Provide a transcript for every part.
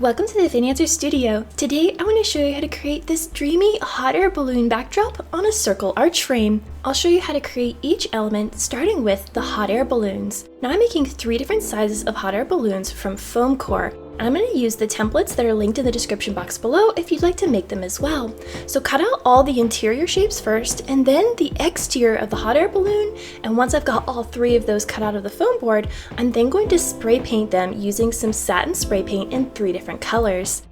Welcome to the Fin Studio. Today I want to show you how to create this dreamy hot air balloon backdrop on a circle arch frame. I'll show you how to create each element starting with the hot air balloons. Now I'm making 3 different sizes of hot air balloons from foam core. I'm going to use the templates that are linked in the description box below if you'd like to make them as well. So cut out all the interior shapes first and then the exterior of the hot air balloon, and once I've got all 3 of those cut out of the foam board, I'm then going to spray paint them using some satin spray paint in 3 different colors.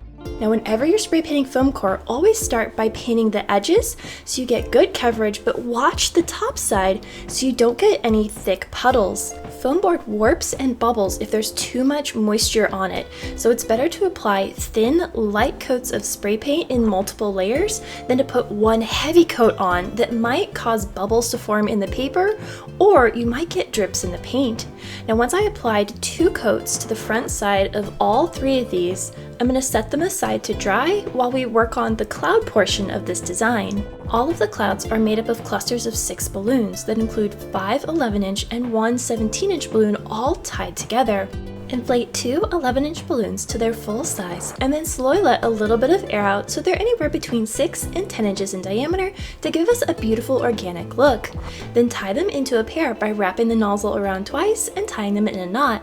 Now whenever you're spray painting foam core, always start by painting the edges so you get good coverage, but watch the top side so you don't get any thick puddles. Foam board warps and bubbles if there's too much moisture on it, so it's better to apply thin, light coats of spray paint in multiple layers than to put one heavy coat on that might cause bubbles to form in the paper, or you might get drips in the paint. Now once I applied 2 coats to the front side of all 3 of these, I'm going to set them aside to dry while we work on the cloud portion of this design. All of the clouds are made up of clusters of 6 balloons that include 5 11-inch and 1 17-inch balloon all tied together. Inflate 2 11-inch balloons to their full size and then slowly let a little bit of air out so they're anywhere between 6 and 10 inches in diameter to give us a beautiful organic look. Then tie them into a pair by wrapping the nozzle around twice and tying them in a knot.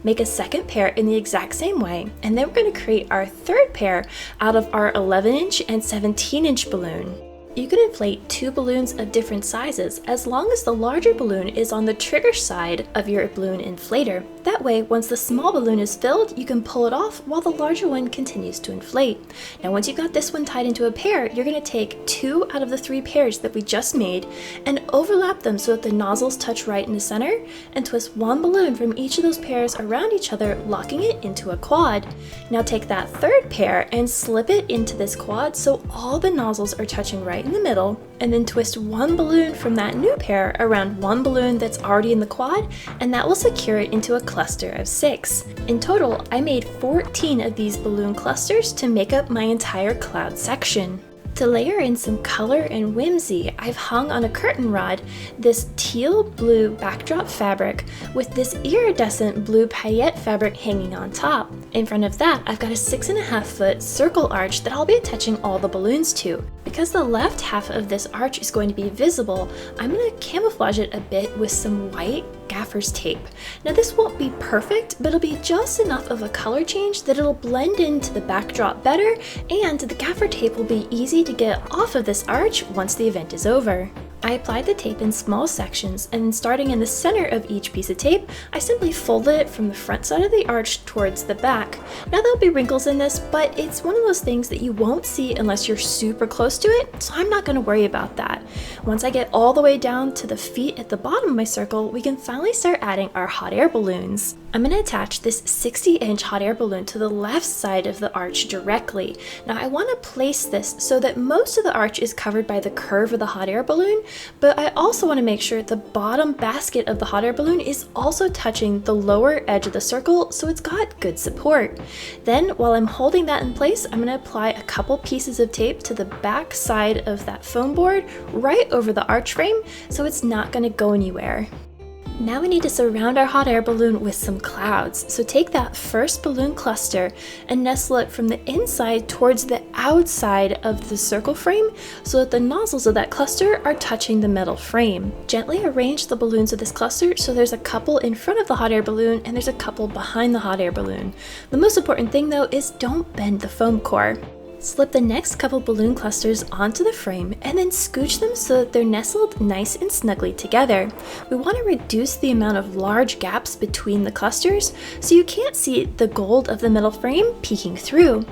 Make a second pair in the exact same way, and then we're going to create our third pair out of our 11-inch and 17-inch balloon. You can inflate 2 balloons of different sizes as long as the larger balloon is on the trigger side of your balloon inflator. That way, once the small balloon is filled, you can pull it off while the larger one continues to inflate. Now once you've got this one tied into a pair, you're going to take 2 out of the 3 pairs that we just made and overlap them so that the nozzles touch right in the center, and twist 1 balloon from each of those pairs around each other, locking it into a quad. Now take that third pair and slip it into this quad so all the nozzles are touching right in the middle, and then twist 1 balloon from that new pair around 1 balloon that's already in the quad, and that will secure it into a cluster of 6. In total, I made 14 of these balloon clusters to make up my entire cloud section. To layer in some color and whimsy, I've hung on a curtain rod this teal blue backdrop fabric with this iridescent blue paillette fabric hanging on top. In front of that, I've got a 6.5 foot circle arch that I'll be attaching all the balloons to. Because the left half of this arch is going to be visible, I'm going to camouflage it a bit with some white gaffer's tape. Now this won't be perfect, but it'll be just enough of a color change that it'll blend into the backdrop better, and the gaffer tape will be easy to get off of this arch once the event is over. I applied the tape in small sections, and then starting in the center of each piece of tape, I simply folded it from the front side of the arch towards the back. Now there'll be wrinkles in this, but it's one of those things that you won't see unless you're super close to it, so I'm not going to worry about that. Once I get all the way down to the feet at the bottom of my circle, we can finally start adding our hot air balloons. I'm going to attach this 60-inch hot air balloon to the left side of the arch directly. Now I want to place this so that most of the arch is covered by the curve of the hot air balloon, but I also want to make sure the bottom basket of the hot air balloon is also touching the lower edge of the circle so it's got good support. Then while I'm holding that in place, I'm going to apply a couple pieces of tape to the back side of that foam board right over the arch frame so it's not going to go anywhere. Now we need to surround our hot air balloon with some clouds. So take that first balloon cluster and nestle it from the inside towards the outside of the circle frame so that the nozzles of that cluster are touching the metal frame. Gently arrange the balloons of this cluster so there's a couple in front of the hot air balloon and there's a couple behind the hot air balloon. The most important thing though is don't bend the foam core. Slip the next couple balloon clusters onto the frame and then scooch them so that they're nestled nice and snugly together. We want to reduce the amount of large gaps between the clusters so you can't see the gold of the metal frame peeking through.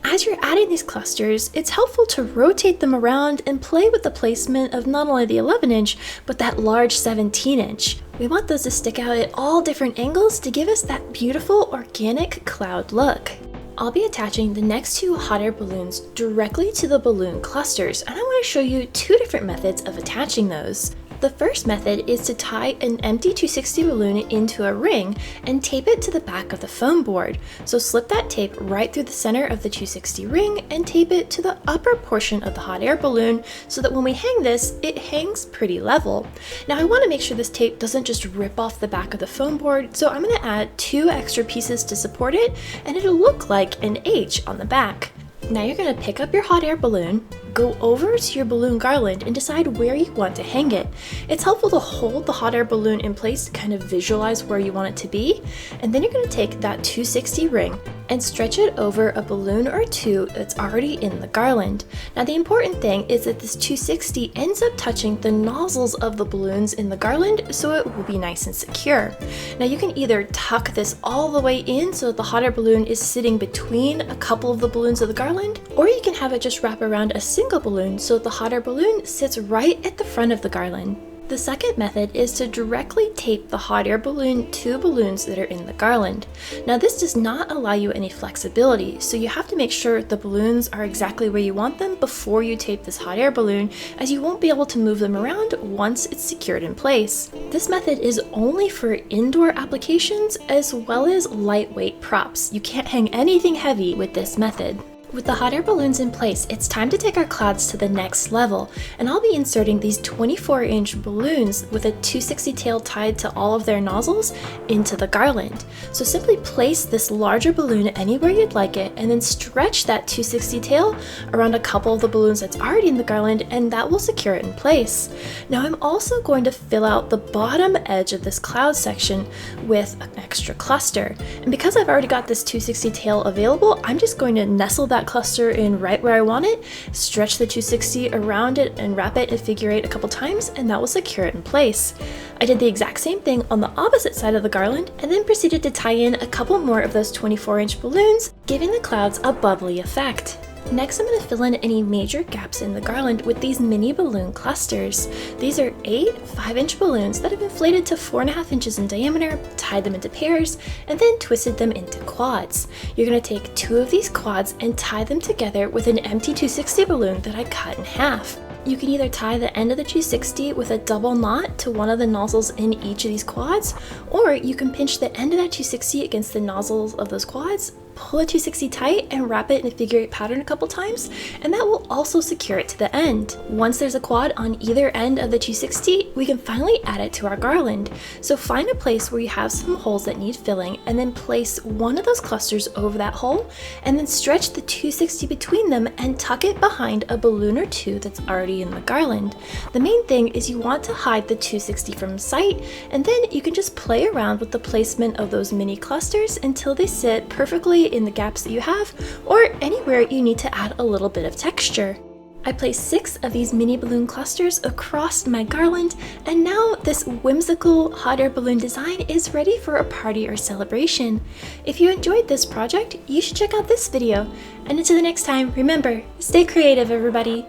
As you're adding these clusters, it's helpful to rotate them around and play with the placement of not only the 11-inch but that large 17-inch. We want those to stick out at all different angles to give us that beautiful organic cloud look. I'll be attaching the next 2 hot air balloons directly to the balloon clusters, and I want to show you 2 different methods of attaching those. The first method is to tie an empty 260 balloon into a ring and tape it to the back of the foam board. So slip that tape right through the center of the 260 ring and tape it to the upper portion of the hot air balloon so that when we hang this, it hangs pretty level. Now I want to make sure this tape doesn't just rip off the back of the foam board, so I'm going to add 2 extra pieces to support it, and it'll look like an H on the back. Now you're going to pick up your hot air balloon, go over to your balloon garland and decide where you want to hang it. It's helpful to hold the hot air balloon in place to kind of visualize where you want it to be, and then you're going to take that 260 ring and stretch it over a balloon or 2 that's already in the garland. Now the important thing is that this 260 ends up touching the nozzles of the balloons in the garland, so it will be nice and secure. Now you can either tuck this all the way in so that the hot air balloon is sitting between a couple of the balloons of the garland, or you can have it just wrap around a single balloon so that the hot air balloon sits right at the front of the garland. The second method is to directly tape the hot air balloon to balloons that are in the garland. Now this does not allow you any flexibility, so you have to make sure the balloons are exactly where you want them before you tape this hot air balloon, as you won't be able to move them around once it's secured in place. This method is only for indoor applications as well as lightweight props. You can't hang anything heavy with this method. With the hot air balloons in place, it's time to take our clouds to the next level, and I'll be inserting these 24-inch balloons with a 260 tail tied to all of their nozzles into the garland. So simply place this larger balloon anywhere you'd like it, and then stretch that 260 tail around a couple of the balloons that's already in the garland, and that will secure it in place. Now I'm also going to fill out the bottom edge of this cloud section with an extra cluster, and because I've already got this 260 tail available, I'm just going to nestle that cluster in right where I want it, stretch the 260 around it and wrap it in figure 8 a couple times, and that will secure it in place. I did the exact same thing on the opposite side of the garland and then proceeded to tie in a couple more of those 24-inch balloons, giving the clouds a bubbly effect. Next, I'm going to fill in any major gaps in the garland with these mini balloon clusters. These are 8 5-inch balloons that have inflated to 4.5 inches in diameter, tied them into pairs, and then twisted them into quads. You're going to take 2 of these quads and tie them together with an empty 260 balloon that I cut in half. You can either tie the end of the 260 with a double knot to one of the nozzles in each of these quads, or you can pinch the end of that 260 against the nozzles of those quads, pull the 260 tight and wrap it in a figure 8 pattern a couple times, and that will also secure it to the end. Once there's a quad on either end of the 260, we can finally add it to our garland. So find a place where you have some holes that need filling, and then place one of those clusters over that hole, and then stretch the 260 between them and tuck it behind a balloon or 2 that's already in the garland. The main thing is you want to hide the 260 from sight, and then you can just play around with the placement of those mini clusters until they sit perfectly in the gaps that you have, or anywhere you need to add a little bit of texture. I placed 6 of these mini balloon clusters across my garland, and now this whimsical hot air balloon design is ready for a party or celebration. If you enjoyed this project, you should check out this video. And until the next time, remember, stay creative, everybody!